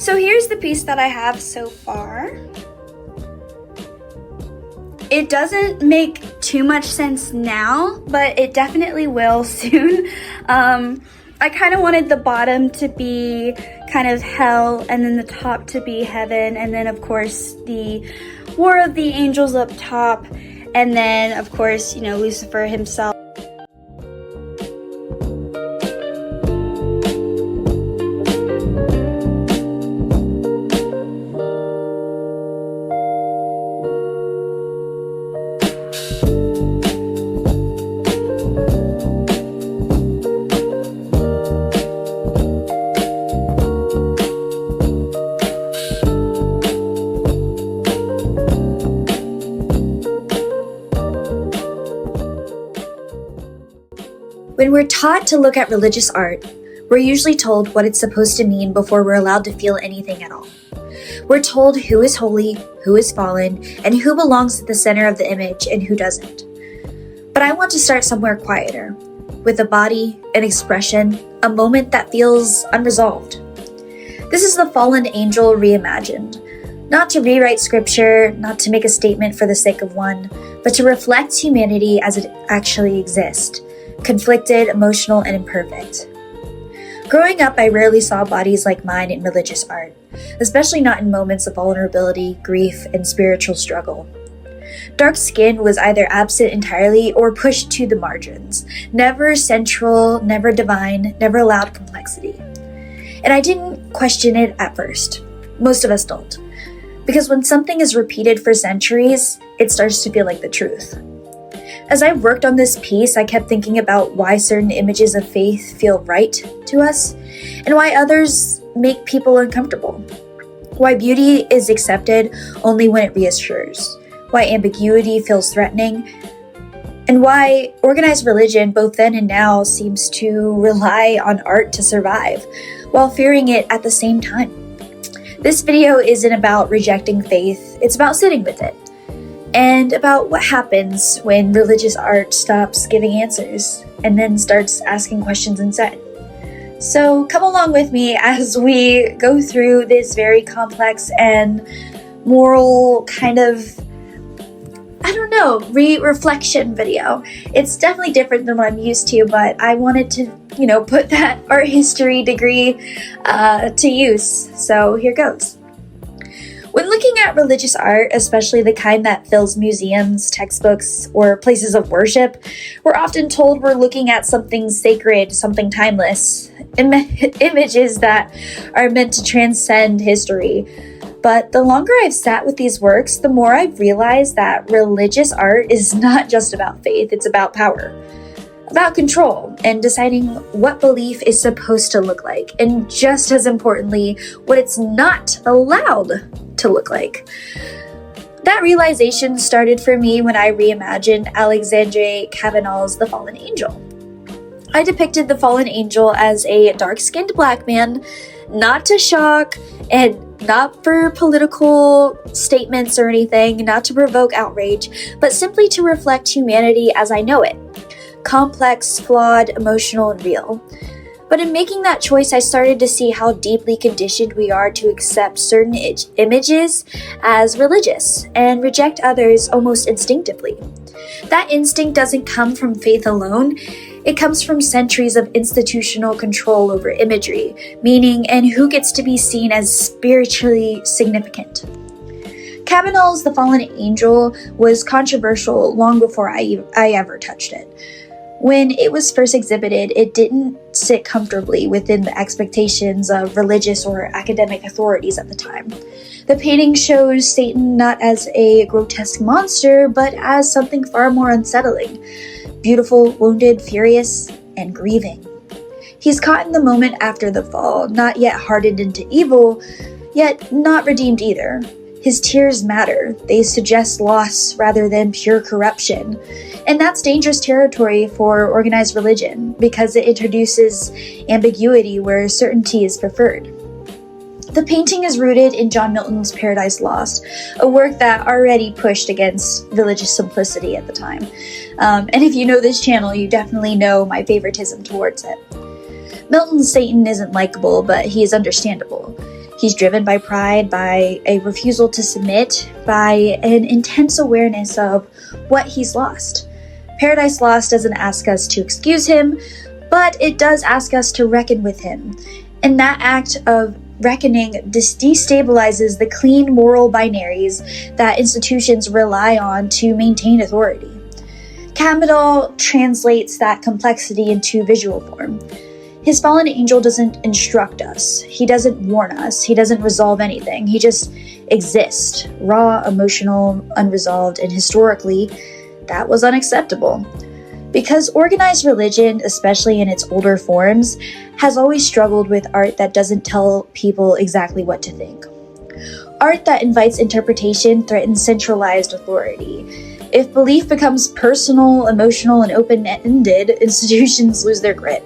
So here's the piece that I have so far. It doesn't make too much sense now, but it definitely will soon. I kind of wanted the bottom to be kind of hell, and then the top to be heaven, and then of course the War of the Angels up top, and then of course, Lucifer himself. When we're taught to look at religious art, we're usually told what it's supposed to mean before we're allowed to feel anything at all. We're told who is holy, who is fallen, and who belongs at the center of the image and who doesn't. But I want to start somewhere quieter, with a body, an expression, a moment that feels unresolved. This is the fallen angel reimagined, not to rewrite scripture, not to make a statement for the sake of one, but to reflect humanity as it actually exists. Conflicted, emotional, and imperfect. Growing up, I rarely saw bodies like mine in religious art, especially not in moments of vulnerability, grief, and spiritual struggle. Dark skin was either absent entirely or pushed to the margins, never central, never divine, never allowed complexity. And I didn't question it at first. Most of us don't. Because when something is repeated for centuries, it starts to feel like the truth. As I worked on this piece, I kept thinking about why certain images of faith feel right to us, and why others make people uncomfortable. Why beauty is accepted only when it reassures. Why ambiguity feels threatening. And why organized religion, both then and now, seems to rely on art to survive, while fearing it at the same time. This video isn't about rejecting faith, it's about sitting with it. And about what happens when religious art stops giving answers and then starts asking questions instead. So come along with me as we go through this very complex and moral kind of, reflection video. It's definitely different than what I'm used to, but I wanted to, put that art history degree to use. So here goes. When looking at religious art, especially the kind that fills museums, textbooks, or places of worship, we're often told we're looking at something sacred, something timeless, images that are meant to transcend history. But the longer I've sat with these works, the more I've realized that religious art is not just about faith, it's about power. About control and deciding what belief is supposed to look like, and just as importantly, what it's not allowed to look like. That realization started for me when I reimagined Alexandre Cabanal's The Fallen Angel. I depicted the fallen angel as a dark-skinned black man, not to shock and not for political statements or anything, not to provoke outrage, but simply to reflect humanity as I know it. Complex, flawed, emotional, and real. But in making that choice, I started to see how deeply conditioned we are to accept certain images as religious and reject others almost instinctively. That instinct doesn't come from faith alone. It comes from centuries of institutional control over imagery, meaning, and who gets to be seen as spiritually significant. Cabanal's The Fallen Angel was controversial long before I ever touched it. When it was first exhibited, it didn't sit comfortably within the expectations of religious or academic authorities at the time. The painting shows Satan not as a grotesque monster, but as something far more unsettling. Beautiful, wounded, furious, and grieving. He's caught in the moment after the fall, not yet hardened into evil, yet not redeemed either. His tears matter. They suggest loss rather than pure corruption. And that's dangerous territory for organized religion because it introduces ambiguity where certainty is preferred. The painting is rooted in John Milton's Paradise Lost, a work that already pushed against religious simplicity at the time. And if you know this channel, you definitely know my favoritism towards it. Milton's Satan isn't likable, but he is understandable. He's driven by pride, by a refusal to submit, by an intense awareness of what he's lost. Paradise Lost doesn't ask us to excuse him, but it does ask us to reckon with him. And that act of reckoning destabilizes the clean moral binaries that institutions rely on to maintain authority. Kavanaugh translates that complexity into visual form. His fallen angel doesn't instruct us. He doesn't warn us. He doesn't resolve anything. He just exists, raw, emotional, unresolved, and historically, that was unacceptable. Because organized religion, especially in its older forms, has always struggled with art that doesn't tell people exactly what to think. Art that invites interpretation threatens centralized authority. If belief becomes personal, emotional, and open-ended, institutions lose their grit.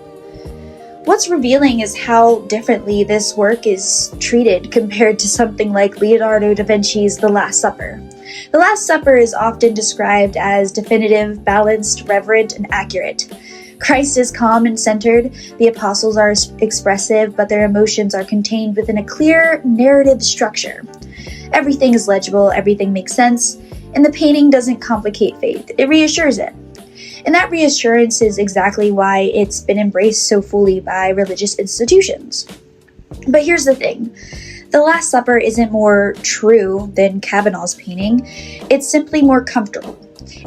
What's revealing is how differently this work is treated compared to something like Leonardo da Vinci's The Last Supper. The Last Supper is often described as definitive, balanced, reverent, and accurate. Christ is calm and centered, the apostles are expressive, but their emotions are contained within a clear narrative structure. Everything is legible, everything makes sense, and the painting doesn't complicate faith, it reassures it. And that reassurance is exactly why it's been embraced so fully by religious institutions. But here's the thing. The Last Supper isn't more true than Kavanaugh's painting. It's simply more comfortable.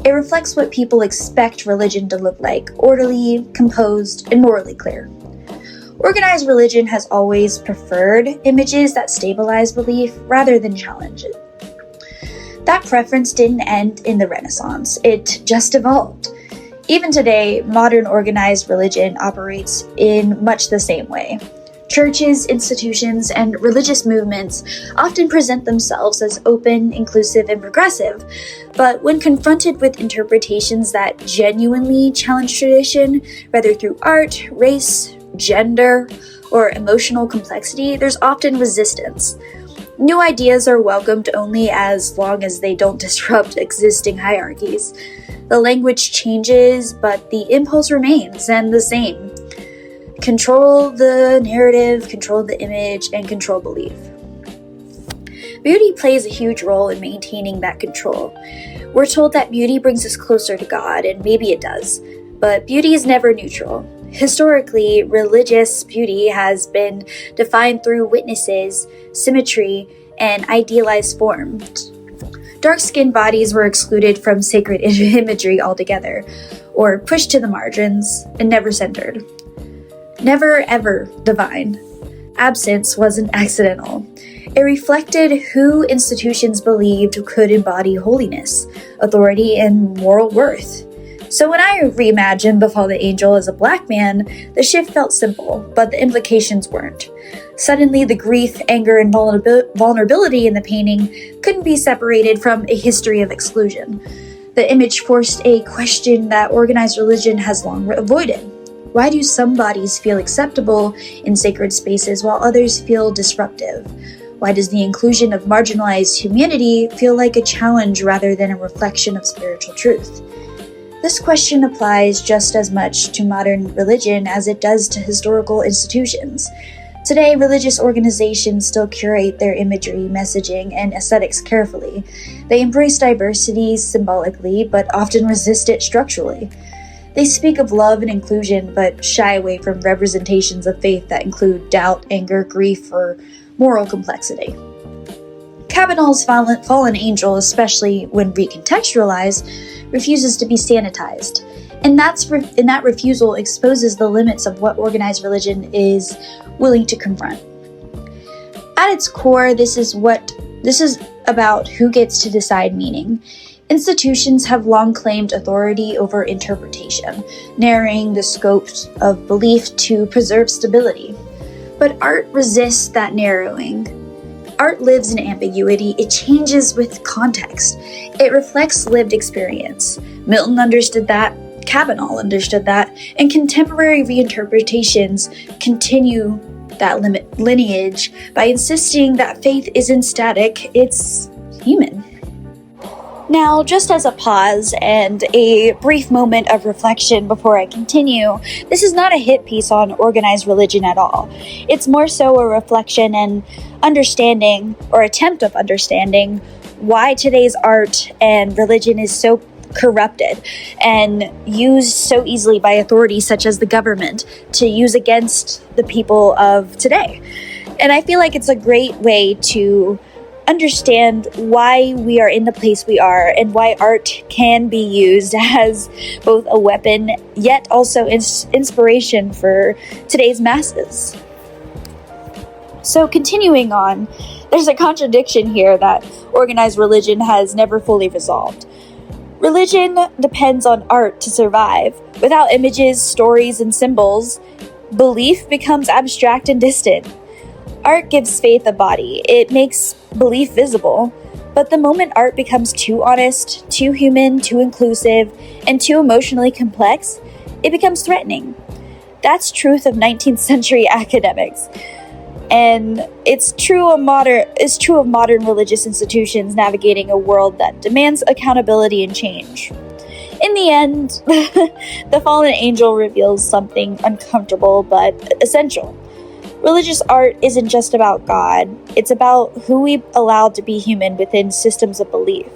It reflects what people expect religion to look like, orderly, composed, and morally clear. Organized religion has always preferred images that stabilize belief rather than challenge it. That preference didn't end in the Renaissance. It just evolved. Even today, modern organized religion operates in much the same way. Churches, institutions, and religious movements often present themselves as open, inclusive, and progressive, but when confronted with interpretations that genuinely challenge tradition, whether through art, race, gender, or emotional complexity, there's often resistance. New ideas are welcomed only as long as they don't disrupt existing hierarchies. The language changes, but the impulse remains and the same. Control the narrative, control the image, and control belief. Beauty plays a huge role in maintaining that control. We're told that beauty brings us closer to God, and maybe it does, but beauty is never neutral. Historically, religious beauty has been defined through witnesses, symmetry, and idealized forms. Dark-skinned bodies were excluded from sacred imagery altogether, or pushed to the margins, and never centered. Never ever divine. Absence wasn't accidental. It reflected who institutions believed could embody holiness, authority, and moral worth. So when I reimagined the fallen angel as a black man, the shift felt simple, but the implications weren't. Suddenly, the grief, anger, and vulnerability in the painting couldn't be separated from a history of exclusion. The image forced a question that organized religion has long avoided. Why do some bodies feel acceptable in sacred spaces while others feel disruptive? Why does the inclusion of marginalized humanity feel like a challenge rather than a reflection of spiritual truth? This question applies just as much to modern religion as it does to historical institutions. Today, religious organizations still curate their imagery, messaging, and aesthetics carefully. They embrace diversity symbolically, but often resist it structurally. They speak of love and inclusion, but shy away from representations of faith that include doubt, anger, grief, or moral complexity. Kavanaugh's fallen angel, especially when recontextualized, refuses to be sanitized. And that refusal exposes the limits of what organized religion is willing to confront. At its core, this is about who gets to decide meaning. Institutions have long claimed authority over interpretation, narrowing the scope of belief to preserve stability. But art resists that narrowing. Art lives in ambiguity. It changes with context. It reflects lived experience. Milton understood that, Kavanaugh understood that, and contemporary reinterpretations continue that lineage by insisting that faith isn't static, it's human. Now, just as a pause and a brief moment of reflection before I continue, this is not a hit piece on organized religion at all. It's more so a reflection and understanding, or attempt of understanding, why today's art and religion is so corrupted and used so easily by authorities such as the government to use against the people of today. And I feel like it's a great way to understand why we are in the place we are and why art can be used as both a weapon yet also inspiration for today's masses. So continuing on, there's a contradiction here that organized religion has never fully resolved. Religion depends on art to survive. Without images, stories, and symbols, belief becomes abstract and distant. Art gives faith a body. It makes belief visible. But the moment art becomes too honest, too human, too inclusive, and too emotionally complex, it becomes threatening. That's truth of 19th century academics. And it's true of modern religious institutions navigating a world that demands accountability and change. In the end, the fallen angel reveals something uncomfortable but essential. Religious art isn't just about God, it's about who we allow to be human within systems of belief.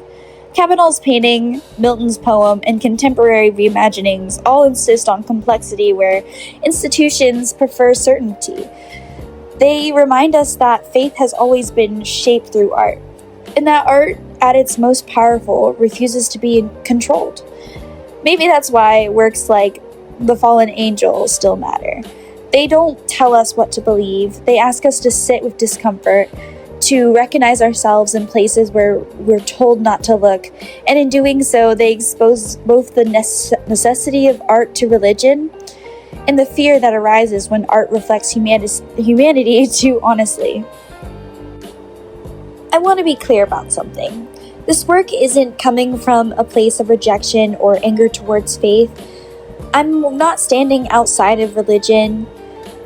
Cavanaugh's painting, Milton's poem, and contemporary reimaginings all insist on complexity where institutions prefer certainty. They remind us that faith has always been shaped through art, and that art, at its most powerful, refuses to be controlled. Maybe that's why works like The Fallen Angel still matter. They don't tell us what to believe, they ask us to sit with discomfort, to recognize ourselves in places where we're told not to look, and in doing so, they expose both the necessity of art to religion and the fear that arises when art reflects humanity too honestly. I want to be clear about something. This work isn't coming from a place of rejection or anger towards faith. I'm not standing outside of religion,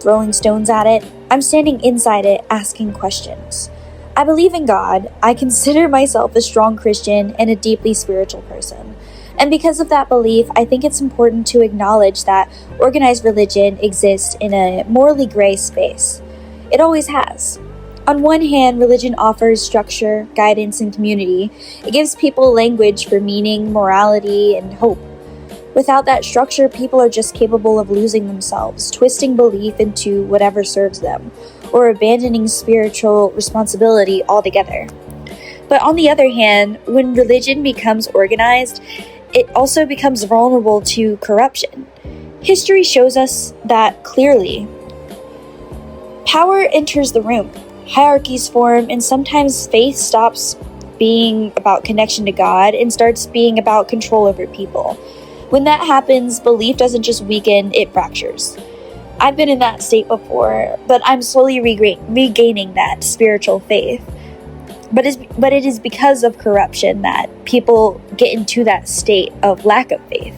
throwing stones at it. I'm standing inside it, asking questions. I believe in God. I consider myself a strong Christian and a deeply spiritual person. And because of that belief, I think it's important to acknowledge that organized religion exists in a morally gray space. It always has. On one hand, religion offers structure, guidance, and community. It gives people language for meaning, morality, and hope. Without that structure, people are just capable of losing themselves, twisting belief into whatever serves them, or abandoning spiritual responsibility altogether. But on the other hand, when religion becomes organized, it also becomes vulnerable to corruption. History shows us that clearly. Power enters the room, hierarchies form, and sometimes faith stops being about connection to God and starts being about control over people. When that happens, belief doesn't just weaken, it fractures. I've been in that state before, but I'm slowly regaining that spiritual faith. But it is because of corruption that people get into that state of lack of faith.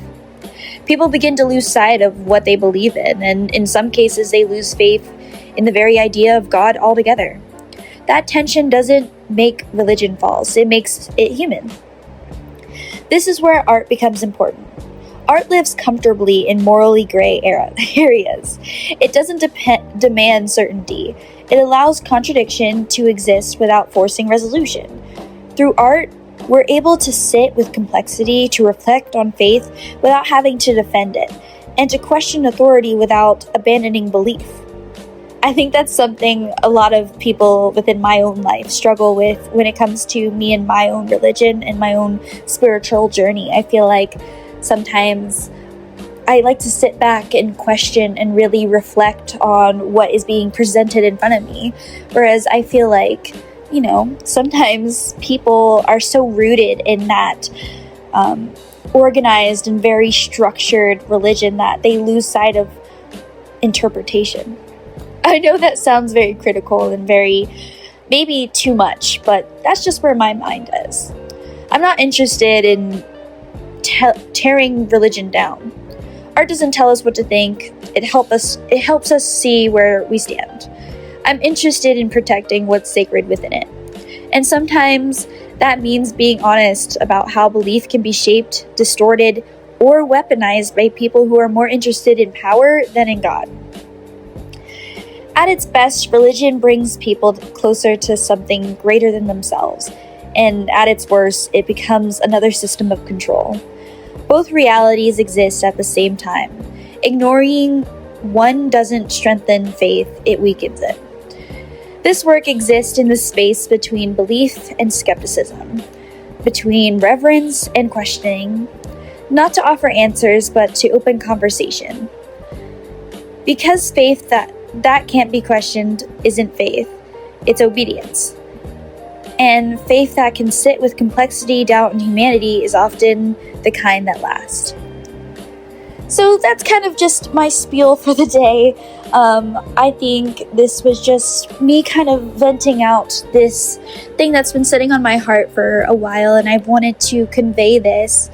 People begin to lose sight of what they believe in, and in some cases they lose faith in the very idea of God altogether. That tension doesn't make religion false, it makes it human. This is where art becomes important. Art lives comfortably in morally gray areas. It doesn't demand certainty. It allows contradiction to exist without forcing resolution. Through art, we're able to sit with complexity, to reflect on faith without having to defend it, and to question authority without abandoning belief. I think that's something a lot of people within my own life struggle with when it comes to me and my own religion and my own spiritual journey. I feel like sometimes I like to sit back and question and really reflect on what is being presented in front of me. Whereas I feel like, sometimes people are so rooted in that organized and very structured religion that they lose sight of interpretation. I know that sounds very critical and very, maybe too much, but that's just where my mind is. I'm not interested in tearing religion down. Art doesn't tell us what to think. It helps us see where we stand. I'm interested in protecting what's sacred within it. And sometimes That means being honest about how belief can be shaped, distorted, or weaponized by people who are more interested in power than in God. At its best, religion brings people closer to something greater than themselves, and at its worst, it becomes another system of control. Both realities exist at the same time. Ignoring one doesn't strengthen faith, it weakens it. This work exists in the space between belief and skepticism, between reverence and questioning, not to offer answers, but to open conversation. Because faith that can't be questioned isn't faith, it's obedience. And faith that can sit with complexity, doubt, and humanity is often the kind that lasts. So that's kind of just my spiel for the day. I think this was just me kind of venting out this thing that's been sitting on my heart for a while, and I've wanted to convey this.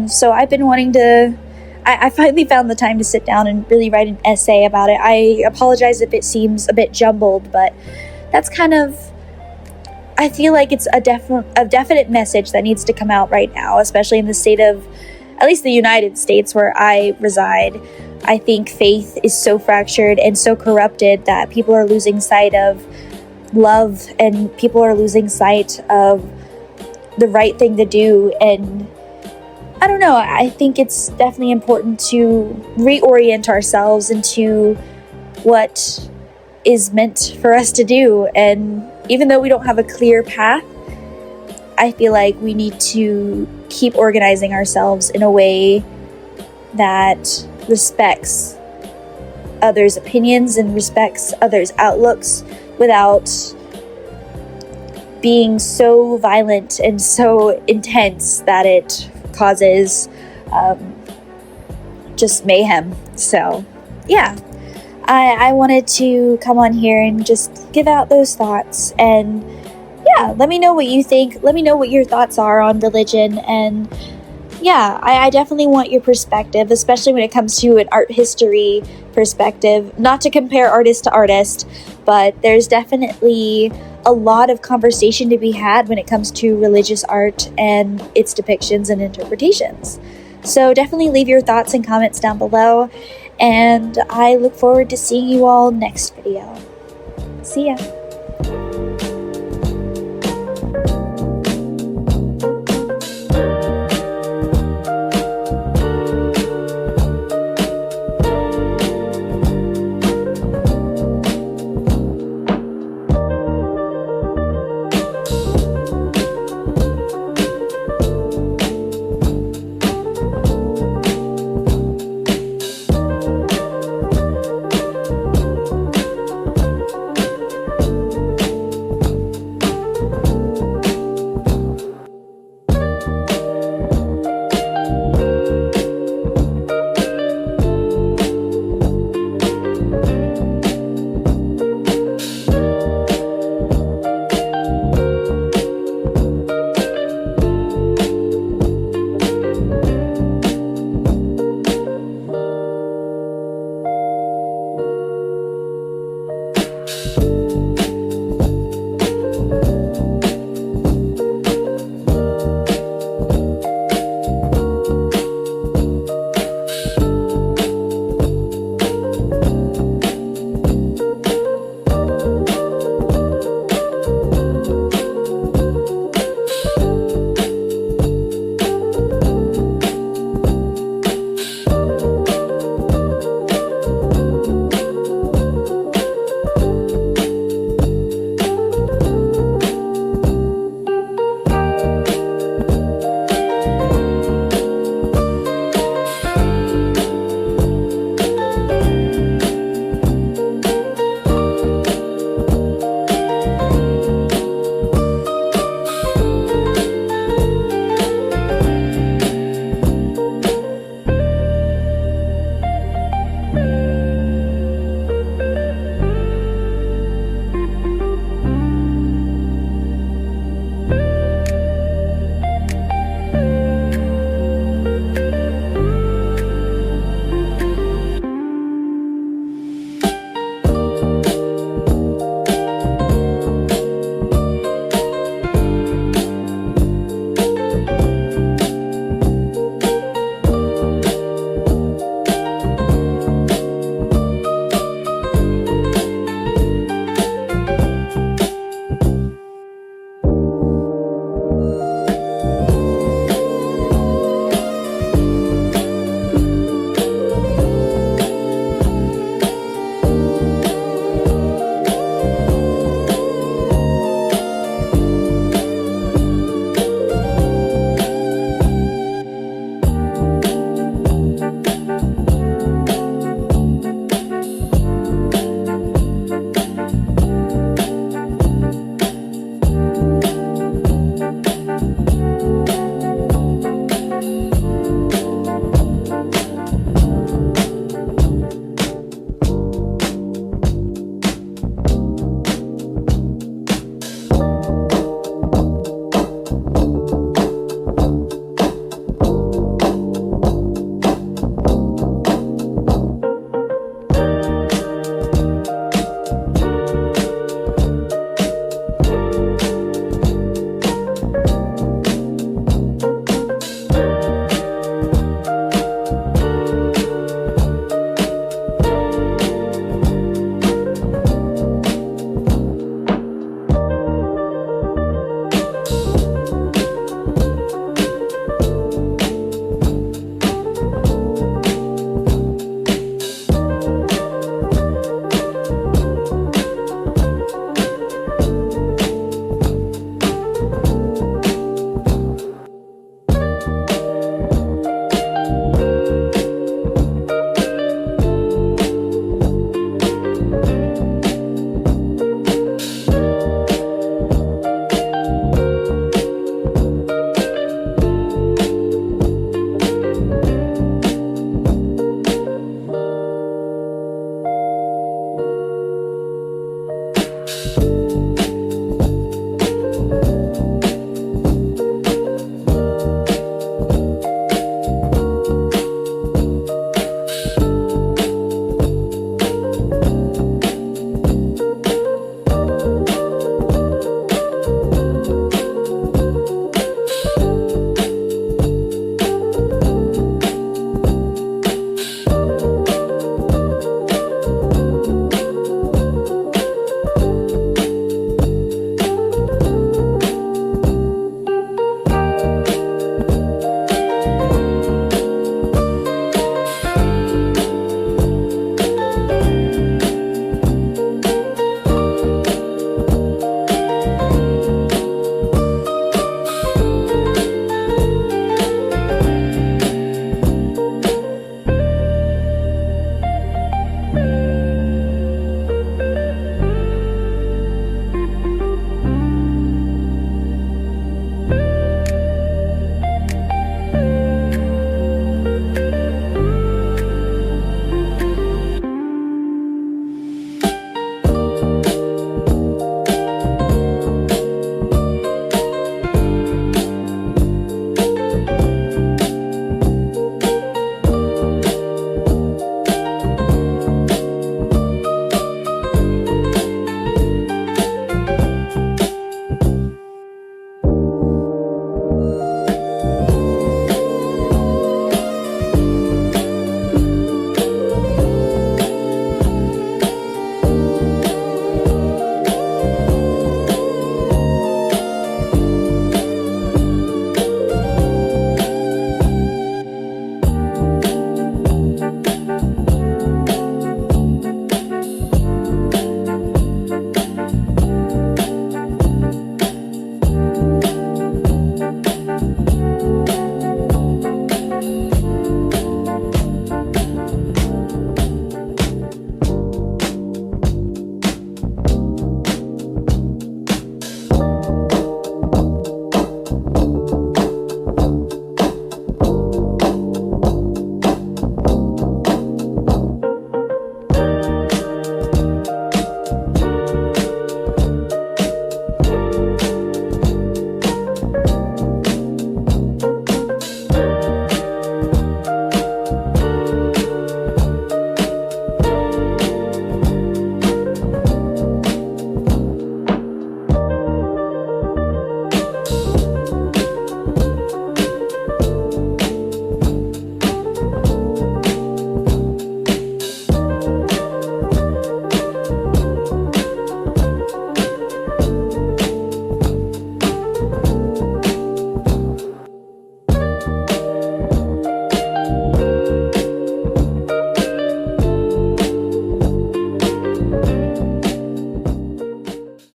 So I've been wanting to... I finally found the time to sit down and really write an essay about it. I apologize if it seems a bit jumbled, but that's kind of... I feel like it's a definite message that needs to come out right now, especially in the state of, at least the United States where I reside. I think faith is so fractured and so corrupted that people are losing sight of love, and people are losing sight of the right thing to do. And I don't know, I think it's definitely important to reorient ourselves into what is meant for us to do. And even though we don't have a clear path, I feel like we need to keep organizing ourselves in a way that respects others' opinions and respects others' outlooks without being so violent and so intense that it causes just mayhem. So, yeah. I wanted to come on here and just give out those thoughts, and yeah, let me know what you think. Let me know what your thoughts are on religion, and yeah, I definitely want your perspective, especially when it comes to an art history perspective. Not to compare artist to artist, but there's definitely a lot of conversation to be had when it comes to religious art and its depictions and interpretations. So definitely leave your thoughts and comments down below, and I look forward to seeing you all next video. See ya!